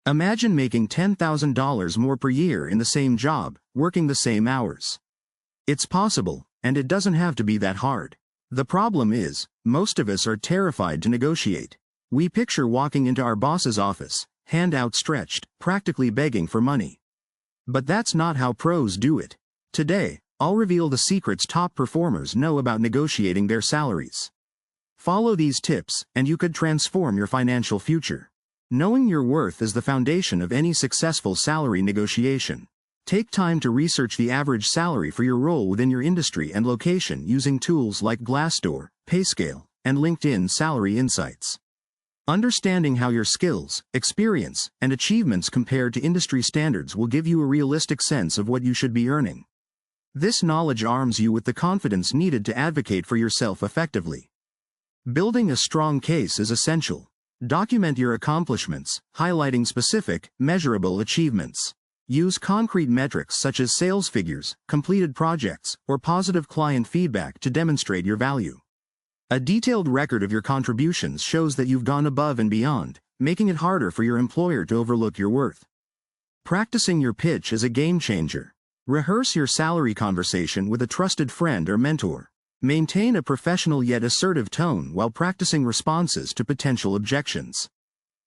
Imagine making $10,000 more per year in the same job, working the same hours. It's possible, and it doesn't have to be that hard. The problem is, most of us are terrified to negotiate. We picture walking into our boss's office, hand outstretched, practically begging for money. But that's not how pros do it. Today, I'll reveal the secrets top performers know about negotiating their salaries. Follow these tips, and you could transform your financial future. Knowing your worth is the foundation of any successful salary negotiation. Take time to research the average salary for your role within your industry and location using tools like Glassdoor, PayScale, and LinkedIn Salary Insights. Understanding how your skills, experience, and achievements compare to industry standards will give you a realistic sense of what you should be earning. This knowledge arms you with the confidence needed to advocate for yourself effectively. Building a strong case is essential. Document your accomplishments, highlighting specific, measurable achievements. Use concrete metrics such as sales figures, completed projects, or positive client feedback to demonstrate your value. A detailed record of your contributions shows that you've gone above and beyond, making it harder for your employer to overlook your worth. Practicing your pitch is a game changer. Rehearse your salary conversation with a trusted friend or mentor. Maintain a professional yet assertive tone while practicing responses to potential objections.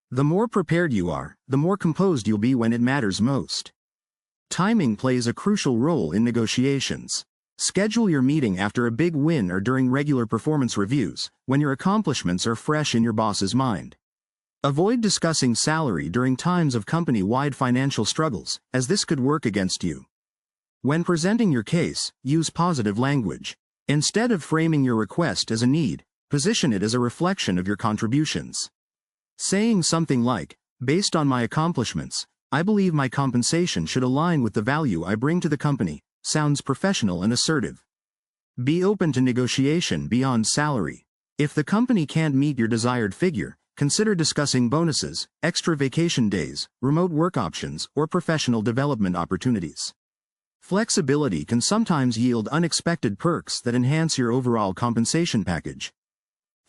The more prepared you are, the more composed you'll be when it matters most. Timing plays a crucial role in negotiations. Schedule your meeting after a big win or during regular performance reviews, when your accomplishments are fresh in your boss's mind. Avoid discussing salary during times of company-wide financial struggles, as this could work against you. When presenting your case, use positive language. Instead of framing your request as a need, position it as a reflection of your contributions. Saying something like, "Based on my accomplishments, I believe my compensation should align with the value I bring to the company," sounds professional and assertive. Be open to negotiation beyond salary. If the company can't meet your desired figure, consider discussing bonuses, extra vacation days, remote work options, or professional development opportunities. Flexibility can sometimes yield unexpected perks that enhance your overall compensation package.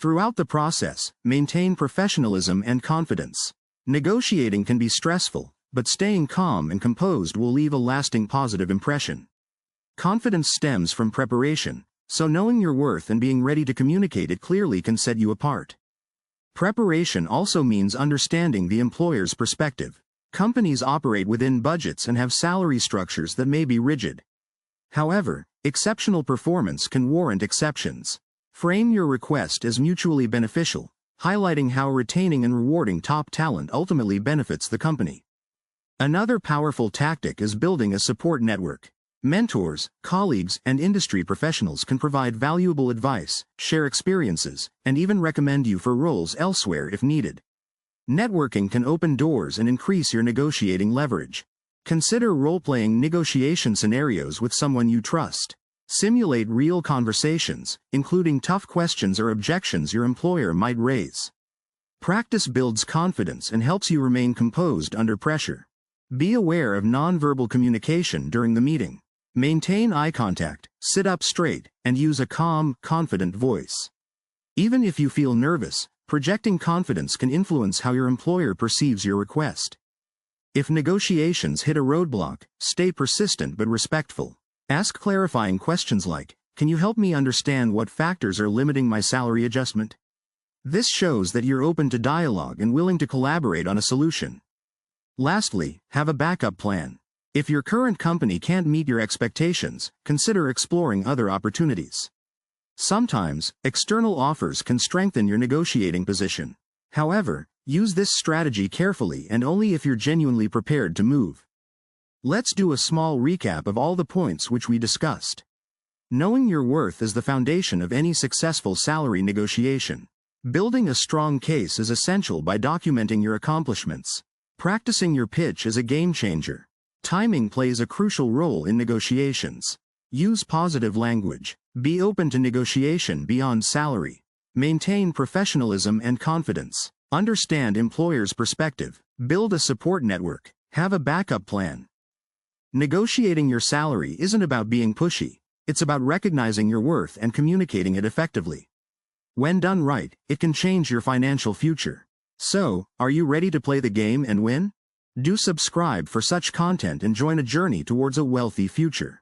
Throughout the process, maintain professionalism and confidence. Negotiating can be stressful, but staying calm and composed will leave a lasting positive impression. Confidence stems from preparation, so knowing your worth and being ready to communicate it clearly can set you apart. Preparation also means understanding the employer's perspective. Companies operate within budgets and have salary structures that may be rigid. However, exceptional performance can warrant exceptions. Frame your request as mutually beneficial, highlighting how retaining and rewarding top talent ultimately benefits the company. Another powerful tactic is building a support network. Mentors, colleagues, and industry professionals can provide valuable advice, share experiences, and even recommend you for roles elsewhere if needed. Networking can open doors and increase your negotiating leverage. Consider role-playing negotiation scenarios with someone you trust. Simulate real conversations, including tough questions or objections your employer might raise. Practice builds confidence and helps you remain composed under pressure. Be aware of nonverbal communication during the meeting. Maintain eye contact, sit up straight, and use a calm, confident voice. Even if you feel nervous, projecting confidence can influence how your employer perceives your request. If negotiations hit a roadblock, stay persistent but respectful. Ask clarifying questions like, "Can you help me understand what factors are limiting my salary adjustment?" This shows that you're open to dialogue and willing to collaborate on a solution. Lastly, have a backup plan. If your current company can't meet your expectations, consider exploring other opportunities. Sometimes, external offers can strengthen your negotiating position. However, use this strategy carefully and only if you're genuinely prepared to move. Let's do a small recap of all the points which we discussed. Knowing your worth is the foundation of any successful salary negotiation. Building a strong case is essential by documenting your accomplishments. Practicing your pitch is a game changer. Timing plays a crucial role in negotiations. Use positive language. Be open to negotiation beyond salary. Maintain professionalism and confidence. Understand employers' perspective. Build a support network. Have a backup plan. Negotiating your salary isn't about being pushy. It's about recognizing your worth and communicating it effectively. When done right, it can change your financial future. So, are you ready to play the game and win? Do subscribe for such content and join a journey towards a wealthy future.